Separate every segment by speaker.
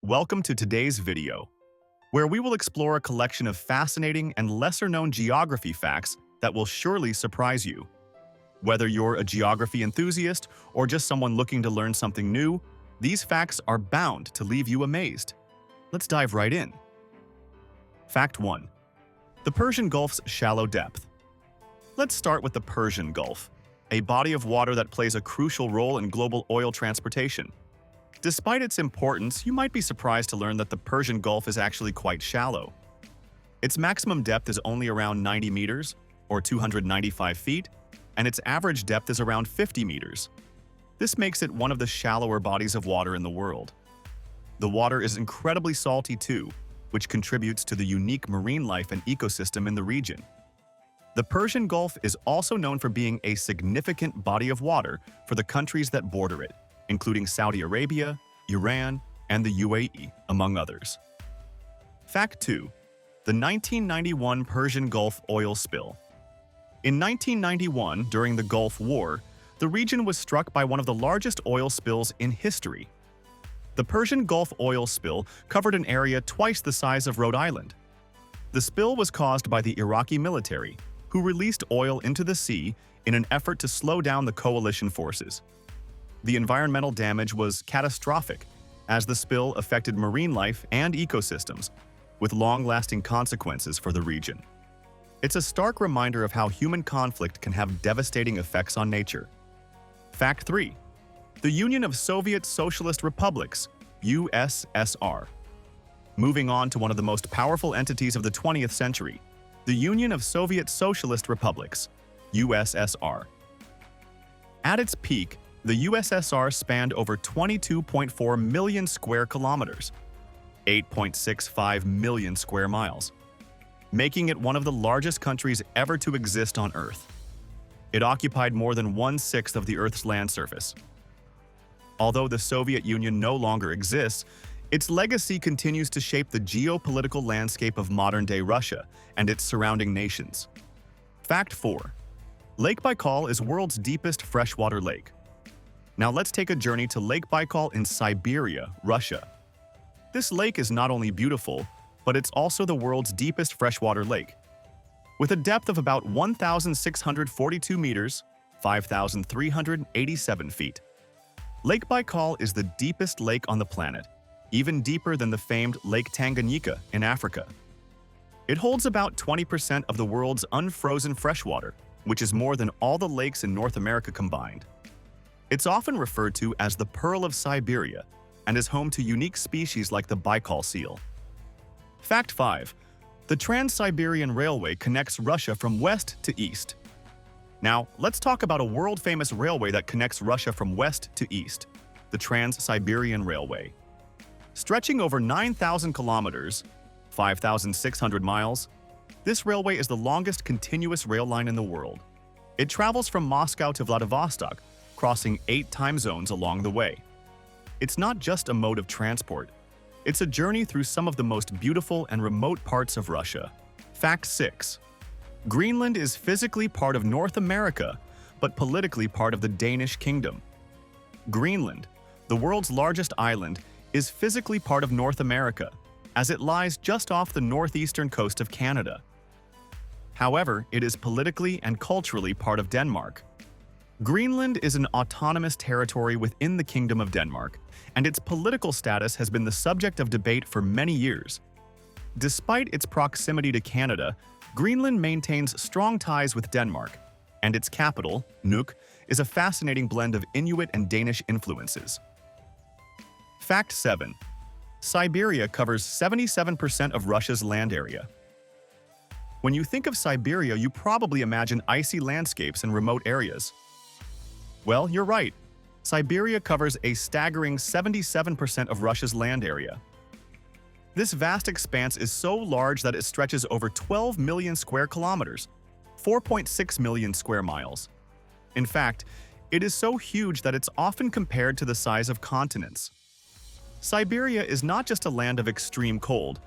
Speaker 1: Welcome to today's video, where we will explore a collection of fascinating and lesser-known geography facts that will surely surprise you. Whether you're a geography enthusiast or just someone looking to learn something new, these facts are bound to leave you amazed. Let's dive right in. Fact 1. The Persian Gulf's shallow depth. Let's start with the Persian Gulf, a body of water that plays a crucial role in global oil transportation. Despite its importance, you might be surprised to learn that the Persian Gulf is actually quite shallow. Its maximum depth is only around 90 meters, or 295 feet, and its average depth is around 50 meters. This makes it one of the shallower bodies of water in the world. The water is incredibly salty too, which contributes to the unique marine life and ecosystem in the region. The Persian Gulf is also known for being a significant body of water for the countries that border it, including Saudi Arabia, Iran, and the UAE, among others. Fact 2. The 1991 Persian Gulf oil spill. In 1991, during the Gulf War, the region was struck by one of the largest oil spills in history. The Persian Gulf oil spill covered an area twice the size of Rhode Island. The spill was caused by the Iraqi military, who released oil into the sea in an effort to slow down the coalition forces. The environmental damage was catastrophic, as the spill affected marine life and ecosystems, with long-lasting consequences for the region. It's a stark reminder of how human conflict can have devastating effects on nature. Fact 3. The Union of Soviet Socialist Republics, USSR. Moving on to one of the most powerful entities of the 20th century, the Union of Soviet Socialist Republics, USSR. At its peak, the USSR spanned over 22.4 million square kilometers, 8.65 million square miles, making it one of the largest countries ever to exist on Earth. It occupied more than 1/6 of the Earth's land surface. Although the Soviet Union no longer exists, its legacy continues to shape the geopolitical landscape of modern-day Russia and its surrounding nations. Fact 4. Lake Baikal is world's deepest freshwater lake. Now let's take a journey to Lake Baikal in Siberia, Russia. This lake is not only beautiful, but it's also the world's deepest freshwater lake. With a depth of about 1,642 meters, 5,387 feet. Lake Baikal is the deepest lake on the planet, even deeper than the famed Lake Tanganyika in Africa. It holds about 20% of the world's unfrozen freshwater, which is more than all the lakes in North America combined. It's often referred to as the Pearl of Siberia and is home to unique species like the Baikal seal. Fact 5. The Trans-Siberian Railway connects Russia from west to east. Now, let's talk about a world-famous railway that connects Russia from west to east, the Trans-Siberian Railway. Stretching over 9,000 kilometers, 5,600 miles, this railway is the longest continuous rail line in the world. It travels from Moscow to Vladivostok, crossing 8 time zones along the way. It's not just a mode of transport. It's a journey through some of the most beautiful and remote parts of Russia. Fact 6. Greenland is physically part of North America, but politically part of the Danish kingdom. Greenland, the world's largest island, is physically part of North America, as it lies just off the northeastern coast of Canada. However, it is politically and culturally part of Denmark. Greenland is an autonomous territory within the Kingdom of Denmark, and its political status has been the subject of debate for many years. Despite its proximity to Canada, Greenland maintains strong ties with Denmark, and its capital, Nuuk, is a fascinating blend of Inuit and Danish influences. Fact 7. Siberia covers 77% of Russia's land area. When you think of Siberia, you probably imagine icy landscapes and remote areas. Well, you're right. Siberia covers a staggering 77% of Russia's land area. This vast expanse is so large that it stretches over 12 million square kilometers, 4.6 million square miles. In fact, it is so huge that it's often compared to the size of continents. Siberia is not just a land of extreme cold,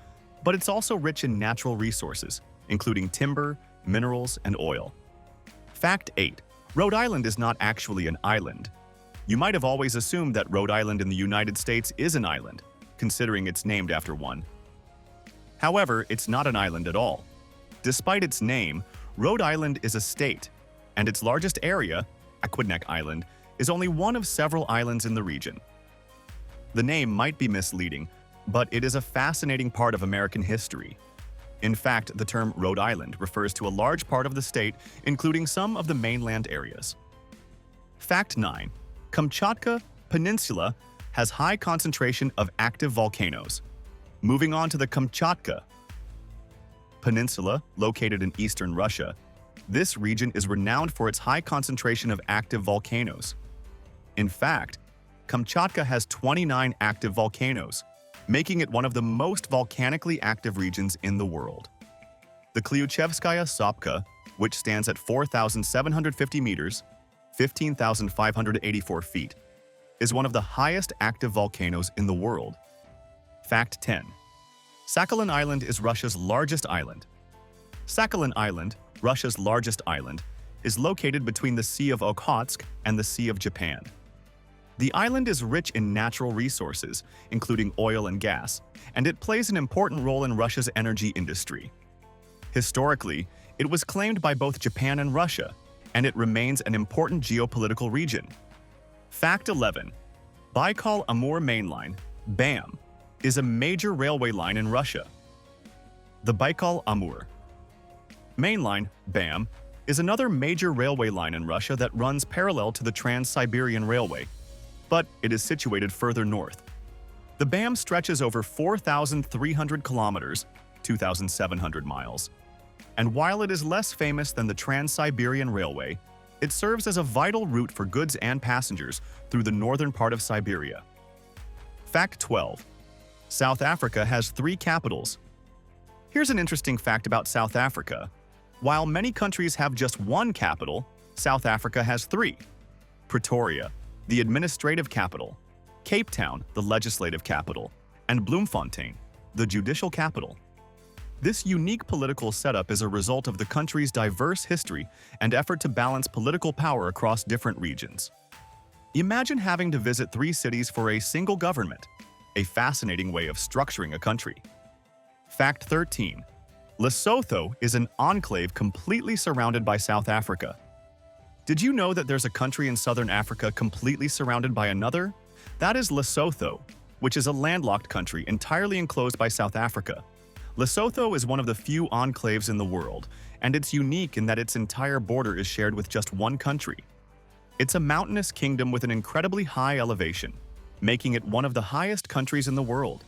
Speaker 1: but it's also rich in natural resources, including timber, minerals, and oil. Fact 8. Rhode Island is not actually an island. You might have always assumed that Rhode Island in the United States is an island, considering it's named after one. However, it's not an island at all. Despite its name, Rhode Island is a state, and its largest area, Aquidneck Island, is only one of several islands in the region. The name might be misleading, but it is a fascinating part of American history. In fact, the term Rhode Island refers to a large part of the state, including some of the mainland areas. Fact 9. Kamchatka Peninsula has high concentration of active volcanoes. Moving on to the Kamchatka Peninsula, located in eastern Russia, this region is renowned for its high concentration of active volcanoes. In fact, Kamchatka has 29 active volcanoes, making it one of the most volcanically active regions in the world. The Klyuchevskaya Sopka, which stands at 4,750 meters, 15,584 feet, is one of the highest active volcanoes in the world. Fact 10. Sakhalin Island is Russia's largest island. Sakhalin Island, Russia's largest island, is located between the Sea of Okhotsk and the Sea of Japan. The island is rich in natural resources, including oil and gas, and it plays an important role in Russia's energy industry. Historically, it was claimed by both Japan and Russia, and it remains an important geopolitical region. Fact 11. Baikal-Amur Mainline, BAM, is a major railway line in Russia. The Baikal-Amur Mainline, BAM, is another major railway line in Russia that runs parallel to the Trans-Siberian Railway, but it is situated further north. The BAM stretches over 4,300 kilometers, 2,700 miles. And while it is less famous than the Trans-Siberian Railway, it serves as a vital route for goods and passengers through the northern part of Siberia. Fact 12. South Africa has 3 capitals. Here's an interesting fact about South Africa. While many countries have just one capital, South Africa has 3. Pretoria, the administrative capital, Cape Town, the legislative capital, and Bloemfontein, the judicial capital. This unique political setup is a result of the country's diverse history and effort to balance political power across different regions. Imagine having to visit 3 cities for a single government, a fascinating way of structuring a country. Fact 13. Lesotho is an enclave completely surrounded by South Africa. Did you know that there's a country in southern Africa completely surrounded by another? That is Lesotho, which is a landlocked country entirely enclosed by South Africa. Lesotho is one of the few enclaves in the world, and it's unique in that its entire border is shared with just one country. It's a mountainous kingdom with an incredibly high elevation, making it one of the highest countries in the world.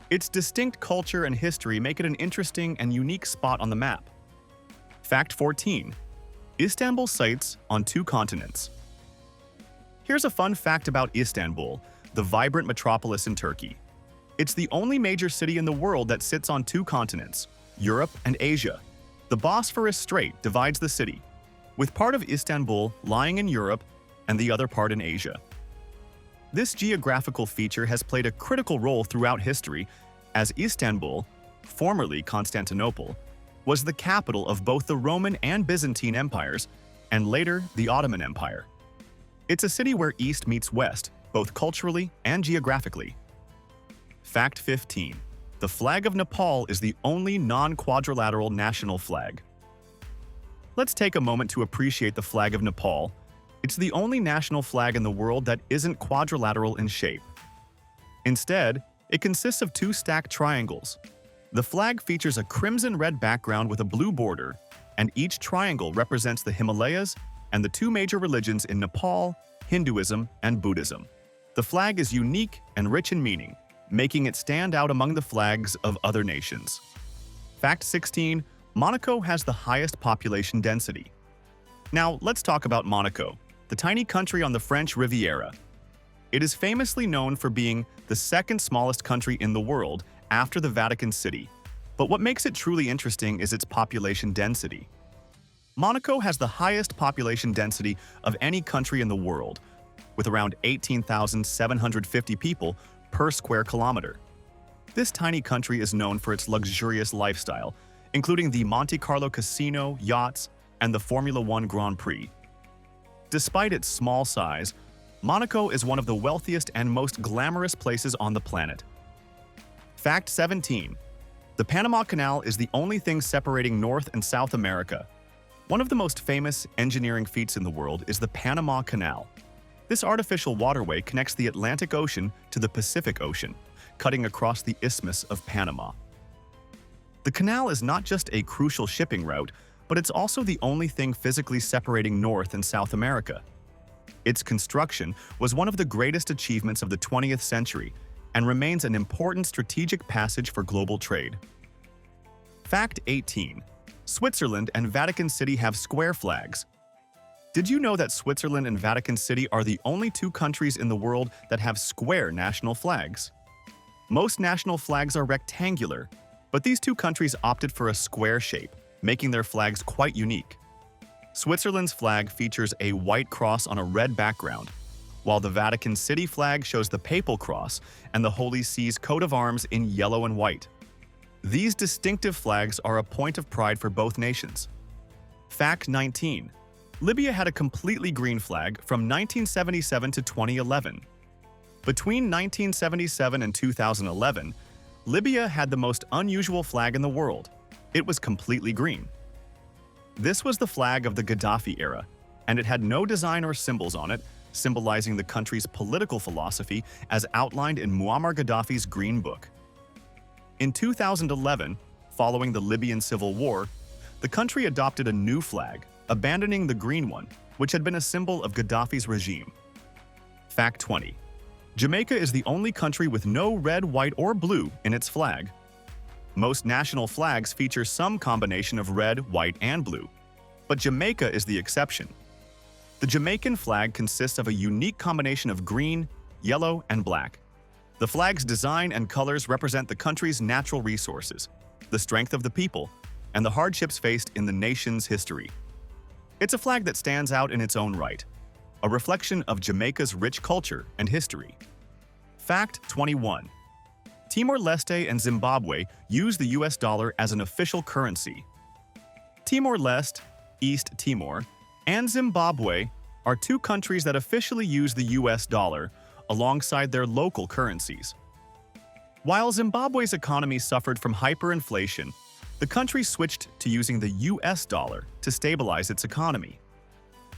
Speaker 1: Its distinct culture and history make it an interesting and unique spot on the map. Fact 14. Istanbul sites on 2 continents. Here's a fun fact about Istanbul, the vibrant metropolis in Turkey. It's the only major city in the world that sits on 2 continents, Europe and Asia. The Bosphorus Strait divides the city, with part of Istanbul lying in Europe and the other part in Asia. This geographical feature has played a critical role throughout history, as Istanbul, formerly Constantinople, was the capital of both the Roman and Byzantine empires, and later the Ottoman Empire. It's a city where East meets West, both culturally and geographically. Fact 15. The flag of Nepal is the only non-quadrilateral national flag. Let's take a moment to appreciate the flag of Nepal. It's the only national flag in the world that isn't quadrilateral in shape. Instead, it consists of 2 stacked triangles. The flag features a crimson-red background with a blue border, and each triangle represents the Himalayas and the 2 major religions in Nepal, Hinduism and Buddhism. The flag is unique and rich in meaning, making it stand out among the flags of other nations. Fact 16. Monaco has the highest population density. Now, let's talk about Monaco, the tiny country on the French Riviera. It is famously known for being the 2nd smallest country in the world after the Vatican City. But what makes it truly interesting is its population density. Monaco has the highest population density of any country in the world, with around 18,750 people per square kilometer. This tiny country is known for its luxurious lifestyle, including the Monte Carlo casino, yachts, and the Formula One Grand Prix. Despite its small size, Monaco is one of the wealthiest and most glamorous places on the planet, Fact 17. The Panama Canal is the only thing separating North and South America. One of the most famous engineering feats in the world is the Panama Canal. This artificial waterway connects the Atlantic Ocean to the Pacific Ocean, cutting across the Isthmus of Panama. The canal is not just a crucial shipping route, but it's also the only thing physically separating North and South America. Its construction was one of the greatest achievements of the 20th century and remains an important strategic passage for global trade. Fact 18. Switzerland and Vatican City have square flags. Did you know that Switzerland and Vatican City are the only two countries in the world that have square national flags? Most national flags are rectangular, but these two countries opted for a square shape, making their flags quite unique. Switzerland's flag features a white cross on a red background, while the Vatican City flag shows the papal cross and the Holy See's coat of arms in yellow and white. These distinctive flags are a point of pride for both nations. Fact 19. Libya had a completely green flag from 1977 to 2011. Between 1977 and 2011, Libya had the most unusual flag in the world. It was completely green. This was the flag of the Gaddafi era, and it had no design or symbols on it, symbolizing the country's political philosophy as outlined in Muammar Gaddafi's Green Book. In 2011, following the Libyan civil war, the country adopted a new flag, abandoning the green one, which had been a symbol of Gaddafi's regime. Fact 20. Jamaica is the only country with no red, white, or blue in its flag. Most national flags feature some combination of red, white, and blue, but Jamaica is the exception. The Jamaican flag consists of a unique combination of green, yellow, and black. The flag's design and colors represent the country's natural resources, the strength of the people, and the hardships faced in the nation's history. It's a flag that stands out in its own right, a reflection of Jamaica's rich culture and history. Fact 21. Timor-Leste and Zimbabwe use the US dollar as an official currency. Timor-Leste, East Timor, and Zimbabwe are two countries that officially use the US dollar alongside their local currencies. While Zimbabwe's economy suffered from hyperinflation, the country switched to using the US dollar to stabilize its economy.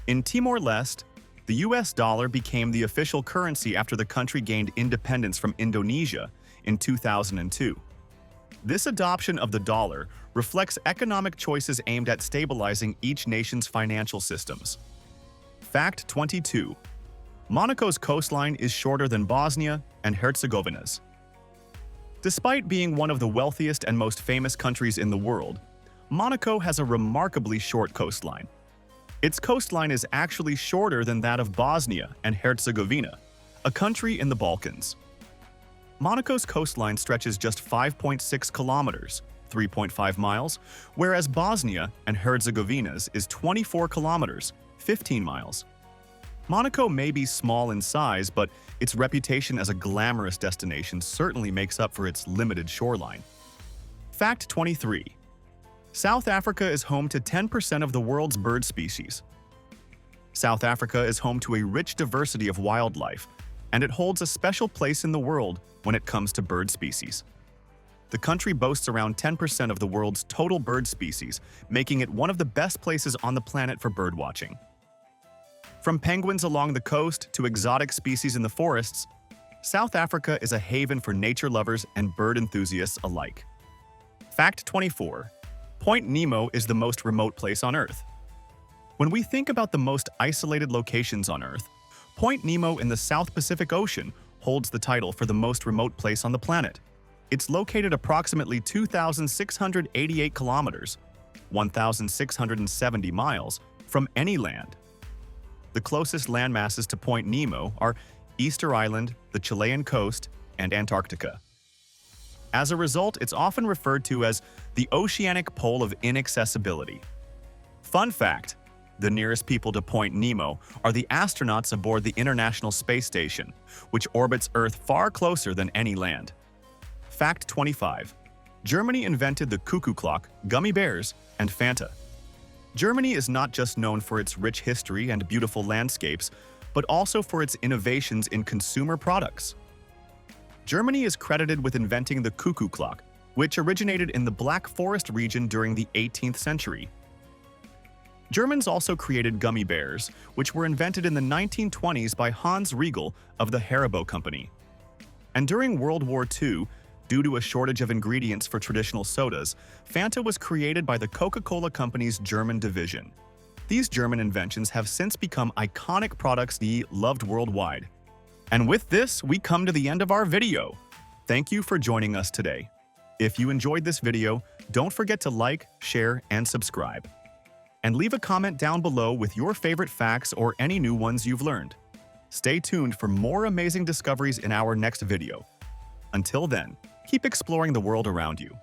Speaker 1: In Timor-Leste, the US dollar became the official currency after the country gained independence from Indonesia in 2002. This adoption of the dollar reflects economic choices aimed at stabilizing each nation's financial systems. Fact 22. Monaco's coastline is shorter than Bosnia and Herzegovina's. Despite being one of the wealthiest and most famous countries in the world, Monaco has a remarkably short coastline. Its coastline is actually shorter than that of Bosnia and Herzegovina, a country in the Balkans. Monaco's coastline stretches just 5.6 kilometers, 3.5 miles, whereas Bosnia and Herzegovina's is 24 kilometers, 15 miles. Monaco may be small in size, but its reputation as a glamorous destination certainly makes up for its limited shoreline. Fact 23. South Africa is home to 10% of the world's bird species. South Africa is home to a rich diversity of wildlife, and it holds a special place in the world when it comes to bird species. The country boasts around 10% of the world's total bird species, making it one of the best places on the planet for birdwatching. From penguins along the coast to exotic species in the forests, South Africa is a haven for nature lovers and bird enthusiasts alike. Fact 24. Point Nemo is the most remote place on Earth. When we think about the most isolated locations on Earth, Point Nemo in the South Pacific Ocean holds the title for the most remote place on the planet. It's located approximately 2,688 kilometers, 1,670 miles, from any land. The closest landmasses to Point Nemo are Easter Island, the Chilean coast, and Antarctica. As a result, it's often referred to as the oceanic pole of inaccessibility. Fun fact: the nearest people to Point Nemo are the astronauts aboard the International Space Station, which orbits Earth far closer than any land. Fact 25. Germany invented the cuckoo clock, gummy bears, and Fanta. Germany is not just known for its rich history and beautiful landscapes, but also for its innovations in consumer products. Germany is credited with inventing the cuckoo clock, which originated in the Black Forest region during the 18th century. Germans also created gummy bears, which were invented in the 1920s by Hans Riegel of the Haribo Company. And during World War II, due to a shortage of ingredients for traditional sodas, Fanta was created by the Coca-Cola Company's German division. These German inventions have since become iconic products loved worldwide. And with this, we come to the end of our video. Thank you for joining us today. If you enjoyed this video, don't forget to like, share, and subscribe. And leave a comment down below with your favorite facts or any new ones you've learned. Stay tuned for more amazing discoveries in our next video. Until then, keep exploring the world around you.